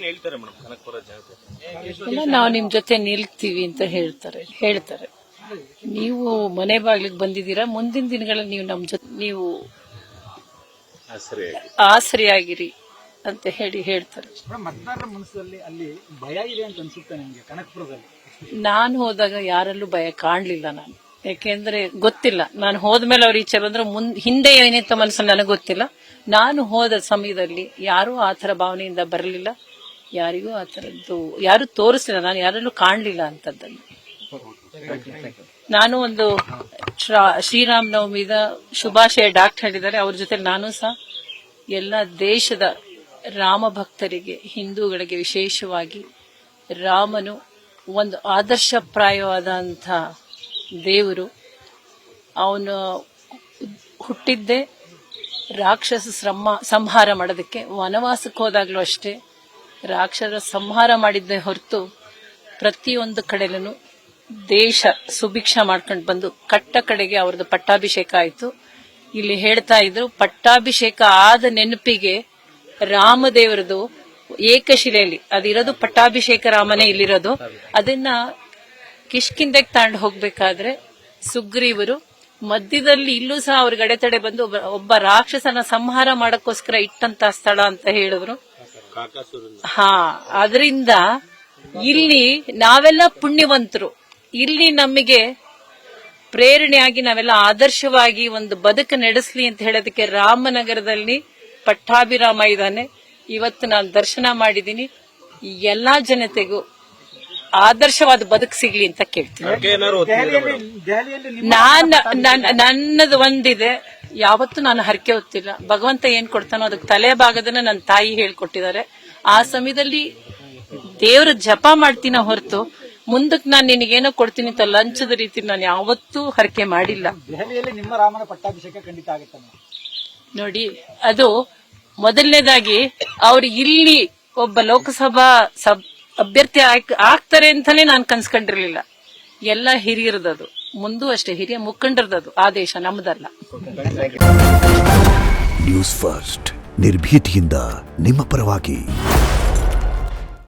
ಹೇಳ್ತಾರೆ ಮೇಡಮ್ ಕನಕಪುರ ಜನತೆ ಇಲ್ಲ, ನಾವು ನಿಮ್ ಜೊತೆ ನಿಲ್ತೀವಿ ಅಂತ ಹೇಳ್ತಾರೆ. ನೀವು ಮನೆ ಬಾಗಿಲಿಗೆ ಬಂದಿದ್ದೀರಾ, ಮುಂದಿನ ದಿನಗಳಲ್ಲಿ ನೀವು ನಮ್ ಜೊತೆ ನೀವು ಆಸರಿಯಾಗಿರಿ ಅಂತ ಹೇಳ್ತಾರೆ. ಮತದಾರರ ಮನಸ್ಸಲ್ಲಿ ಅಲ್ಲಿ ಭಯ ಇದೆ ಅಂತ ಅನ್ಸುತ್ತೆ ನಿಮ್ಗೆ ಕನಕಪುರದಲ್ಲಿ? ನಾನು ಹೋದಾಗ ಯಾರಲ್ಲೂ ಭಯ ಕಾಣ್ಲಿಲ್ಲ ನಾನು, ಯಾಕೆಂದ್ರೆ ಗೊತ್ತಿಲ್ಲ. ನಾನು ಹೋದ್ಮೇಲೆ ಅವ್ರು ಈಚೆ ಬಂದ್ರೆ ಹಿಂದೆ ಏನಿತ್ತು ಮನಸ್ಸಲ್ಲಿ ನನಗೆ ಗೊತ್ತಿಲ್ಲ. ನಾನು ಹೋದ ಸಮಯದಲ್ಲಿ ಯಾರೂ ಆ ಥರ ಭಾವನೆಯಿಂದ ಬರಲಿಲ್ಲ, ಯಾರಿಗೂ ಆ ಥರದ್ದು ಯಾರು ತೋರಿಸಲಿಲ್ಲ, ನಾನು ಯಾರಲ್ಲೂ ಕಾಣಲಿಲ್ಲ ಅಂತದ್ದನ್ನು. ನಾನು ಒಂದು ಶ್ರೀರಾಮ್ ನವಮಿದ ಶುಭಾಶಯ ಡಾಕ್ಟರ್ ಹೇಳಿದ್ದಾರೆ, ಅವ್ರ ಜೊತೆ ನಾನು ಸಹ ಎಲ್ಲ ದೇಶದ ರಾಮ ಭಕ್ತರಿಗೆ, ಹಿಂದೂಗಳಿಗೆ ವಿಶೇಷವಾಗಿ ರಾಮನು ಒಂದು ಆದರ್ಶಪ್ರಾಯವಾದಂಥ ದೇವರು. ಅವನು ಹುಟ್ಟಿದ್ದೇ ರಾಕ್ಷಸ ಸಂಹಾರ ಮಾಡೋದಕ್ಕೆ. ವನವಾಸಕ್ಕೆ ಹೋದಾಗ್ಲೂ ಅಷ್ಟೇ ರಾಕ್ಷಸರ ಸಂಹಾರ ಮಾಡಿದ್ದೇ ಹೊರತು ಪ್ರತಿಯೊಂದು ಕಡೆಲೂ ದೇಶ ಸುಭಿಕ್ಷ ಮಾಡ್ಕೊಂಡು ಬಂದು ಕಟ್ಟ ಕಡೆಗೆ ಅವ್ರದ್ದು ಪಟ್ಟಾಭಿಷೇಕ ಆಯಿತು. ಇಲ್ಲಿ ಹೇಳ್ತಾ ಇದ್ರು, ಪಟ್ಟಾಭಿಷೇಕ ಆದ ನೆನಪಿಗೆ ರಾಮದೇವರದು ಏಕಶಿಲೆಯಲ್ಲಿ ಅದಿರೋದು, ಪಟ್ಟಾಭಿಷೇಕ ರಾಮನೇ ಇಲ್ಲಿರೋದು. ಅದನ್ನ ಕಿಷ್ಕಿಂದಕ್ಕೆ ತಗೊಂಡು ಹೋಗ್ಬೇಕಾದ್ರೆ ಸುಗ್ರೀವರು ಮಧ್ಯದಲ್ಲಿ ಇಲ್ಲೂ ಸಹ ಅವ್ರಿಗೆ ಅಡೆತಡೆ ಬಂದು ಒಬ್ಬ ರಾಕ್ಷಸನ ಸಂಹಾರ ಮಾಡಕ್ಕೋಸ್ಕರ ಇಟ್ಟಂತ ಸ್ಥಳ ಅಂತ ಹೇಳಿದ್ರು. ಅದರಿಂದ ಇಲ್ಲಿ ನಾವೆಲ್ಲ ಪುಣ್ಯವಂತರು. ಇಲ್ಲಿ ನಮಗೆ ಪ್ರೇರಣೆಯಾಗಿ ನಾವೆಲ್ಲ ಆದರ್ಶವಾಗಿ ಒಂದು ಬದುಕು ನಡೆಸಲಿ ಅಂತ ಹೇಳೋದಕ್ಕೆ ರಾಮನಗರದಲ್ಲಿ ಪಟ್ಟಾಭಿರಾಮ ಇದ್ದಾನೆ. ಇವತ್ತು ನಾನು ದರ್ಶನ ಮಾಡಿದ್ದೀನಿ. ಎಲ್ಲಾ ಜನತೆಗೂ ಆದರ್ಶವಾದ ಬದುಕು ಸಿಗ್ಲಿ ಅಂತ ಕೇಳ್ತೀನಿ. ನನ್ನದು ಒಂದಿದೆ, ಯಾವತ್ತೂ ನಾನು ಹರಕೆ ಹೊತ್ತಿಲ್ಲ. ಭಗವಂತ ಏನ್ ಕೊಡ್ತಾನೋ ಅದಕ್ಕೆ ತಲೆ ಭಾಗದನ್ನ ನನ್ನ ತಾಯಿ ಹೇಳ್ಕೊಟ್ಟಿದ್ದಾರೆ. ಆ ಸಮಯದಲ್ಲಿ ದೇವ್ರ ಜಪ ಮಾಡ್ತೀನ ಹೊರತು ಮುಂದಕ್ಕೆ ನಾನು ನಿನಗೇನೋ ಕೊಡ್ತೀನಿ ಅಂತ ಲಂಚದ ರೀತಿ ನಾನು ಯಾವತ್ತೂ ಹರಕೆ ಮಾಡಿಲ್ಲ. ದೆಹಲಿಯಲ್ಲಿ ನಿಮ್ಮ ರಾಮನ ಪಟ್ಟಾಭಿಷೇಕ ಖಂಡಿತ ಆಗುತ್ತೆ ನೋಡಿ. ಅದು ಮೊದಲನೇದಾಗಿ ಅವ್ರು ಇಲ್ಲಿ ಒಬ್ಬ ಲೋಕಸಭಾ ಅಭ್ಯರ್ಥಿ ಆಗ್ತಾರೆ ಅಂತಾನೆ ನಾನು ಕನ್ಸ್ಕೊಂಡಿರ್ಲಿಲ್ಲ. ಎಲ್ಲ ಹಿರಿಯರದದು, ಮುಂದೂ ಅಷ್ಟೇ ಹಿರಿಯ ಮುಖಂಡರದದು. ಆ ದೇಶ ನಮ್ಮದಲ್ಲ. ನ್ಯೂಸ್ ಫಸ್ಟ್, ನಿರ್ಭೀತಿಯಿಂದ ನಿಮ್ಮ ಪರವಾಗಿ.